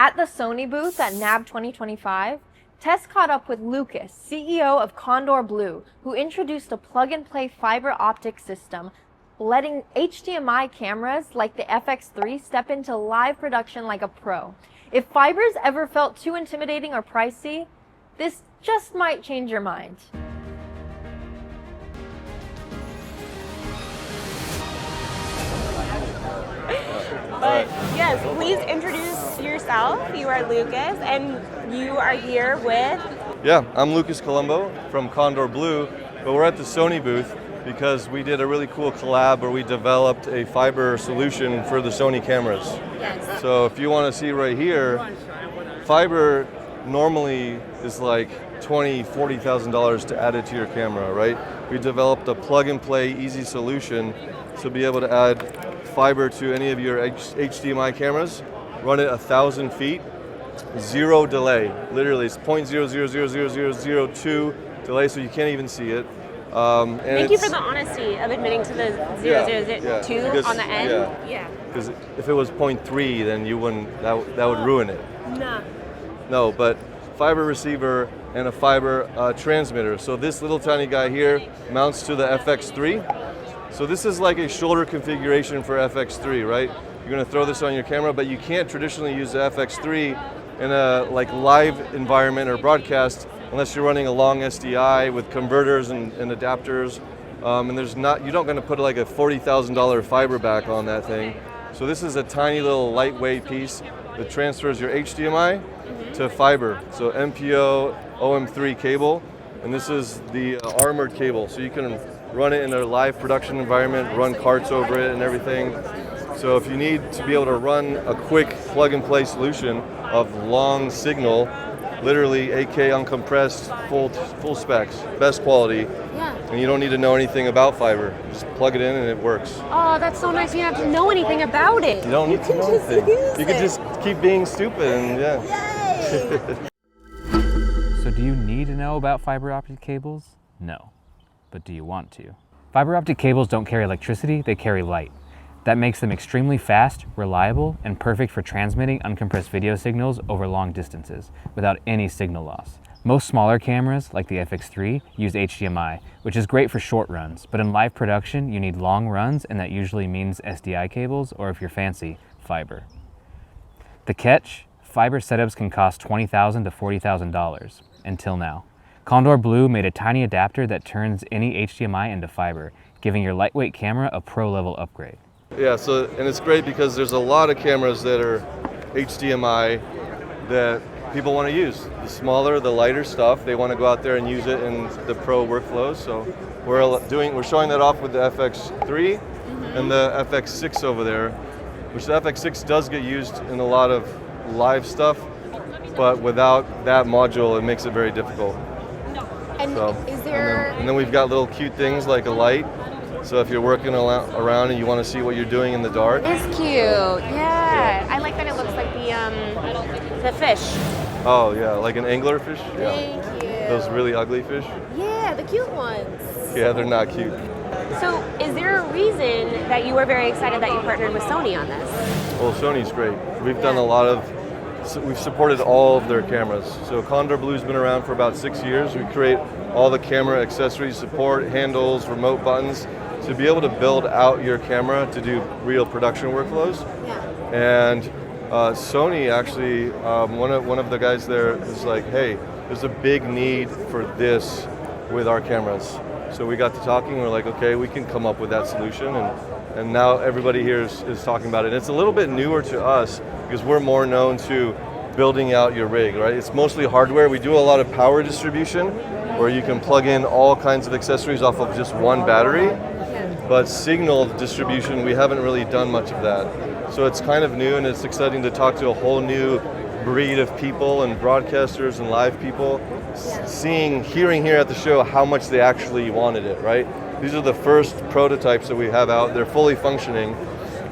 At the Sony booth at NAB 2025, Tess caught up with Lukas, CEO of Condor Blue, who introduced a plug-and-play fiber optic system, letting HDMI cameras like the FX3 step into live production like a pro. If fibers ever felt too intimidating or pricey, this just might change your mind. But yes, please introduce yourself. You are Lukas, and you are here with... Yeah, I'm Lukas Colombo from Condor Blue, but we're at the Sony booth because we did a really cool collab where we developed a fiber solution for the Sony cameras. Yes. So if you want to see right here, fiber normally is like $20,000, $40,000 to add it to your camera, right? We developed a plug-and-play easy solution to be able to add fiber to any of your HDMI cameras, run it 1,000 feet, zero delay. Literally, it's 0.0000002 delay, so you can't even see it. Thank you for the honesty of admitting to the 0.002 on the end. Yeah. Because if it was 0.3, then you wouldn't. That would ruin it. Nah. No, but fiber receiver and a fiber transmitter. So this little tiny guy here mounts to the FX3. So this is like a shoulder configuration for FX3, right? You're going to throw this on your camera, but you can't traditionally use the FX3 in a like live environment or broadcast unless you're running a long SDI with converters and adapters. And there's not, you're not going to put like a $40,000 fiber back on that thing. So this is a tiny little lightweight piece that transfers your HDMI to fiber. So MPO OM3 cable, and this is the armored cable. So you can run it in a live production environment, run carts over it and everything. So if you need to be able to run a quick plug-and-play solution of long signal, literally 8K uncompressed, full specs, best quality, and you don't need to know anything about fiber. Just plug it in and it works. Oh, that's so nice. You don't have to know anything about it. You don't need to know anything. You can just keep being stupid and yeah. Yay! So do you need to know about fiber optic cables? No. But do you want to? Fiber optic cables don't carry electricity, they carry light. That makes them extremely fast, reliable, and perfect for transmitting uncompressed video signals over long distances without any signal loss. Most smaller cameras, like the FX3, use HDMI, which is great for short runs, but in live production you need long runs, and that usually means SDI cables, or if you're fancy, fiber. The catch? Fiber setups can cost $20,000 to $40,000, until now. Condor Blue made a tiny adapter that turns any HDMI into fiber, giving your lightweight camera a pro-level upgrade. Yeah, so, and it's great because there's a lot of cameras that are HDMI that people want to use. The smaller, the lighter stuff, they want to go out there and use it in the pro workflows. So we're showing that off with the FX3 and the FX6 over there, which the FX6 does get used in a lot of live stuff, but without that module, it makes it very difficult. And so, is there... And then we've got little cute things like a light. So if you're working around and you want to see what you're doing in the dark. It's cute, yeah. I like that it looks like the fish. Oh yeah, like an angler fish? Yeah. Thank you. Those really ugly fish? Yeah, the cute ones. Yeah, they're not cute. So is there a reason that you were very excited that you partnered with Sony on this? Well, Sony's great. We've done a lot of, we've supported all of their cameras. So Condor Blue's been around for about 6 years. We create all the camera accessories, support, handles, remote buttons, to be able to build out your camera to do real production workflows. Yeah. And Sony actually, one of the guys there is like, hey, there's a big need for this with our cameras. So we got to talking, we're like, okay, we can come up with that solution, and now everybody here is talking about it. It's a little bit newer to us because we're more known to building out your rig, right? It's mostly hardware. We do a lot of power distribution where you can plug in all kinds of accessories off of just one battery. But signal distribution, we haven't really done much of that. So it's kind of new, and it's exciting to talk to a whole new breed of people and broadcasters and live people, hearing here at the show how much they actually wanted it, right? These are the first prototypes that we have out. They're fully functioning,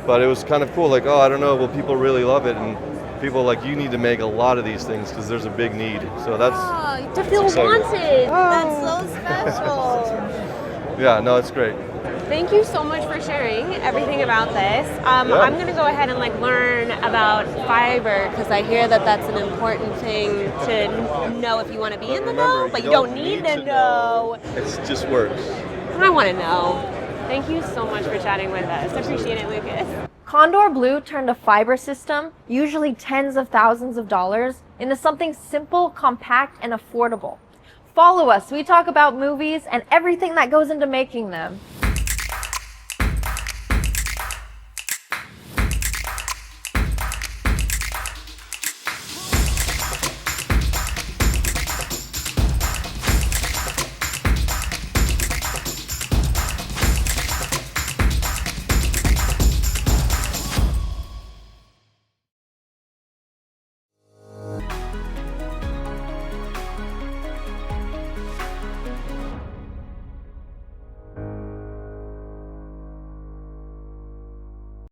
but it was kind of cool, like, oh, I don't know, will people really love it? And people like, you need to make a lot of these things because there's a big need. So that's to feel exciting. wanted. That's so special. Yeah, no, it's great. Thank you so much for sharing everything about this. I'm going to go ahead and learn about fiber because I hear that that's an important thing to know if you want to be in the know, but you don't need to know. It just works. I want to know. Thank you so much for chatting with us. I appreciate it, Lukas. Condor Blue turned a fiber system, usually tens of thousands of dollars, into something simple, compact, and affordable. Follow us. We talk about movies and everything that goes into making them.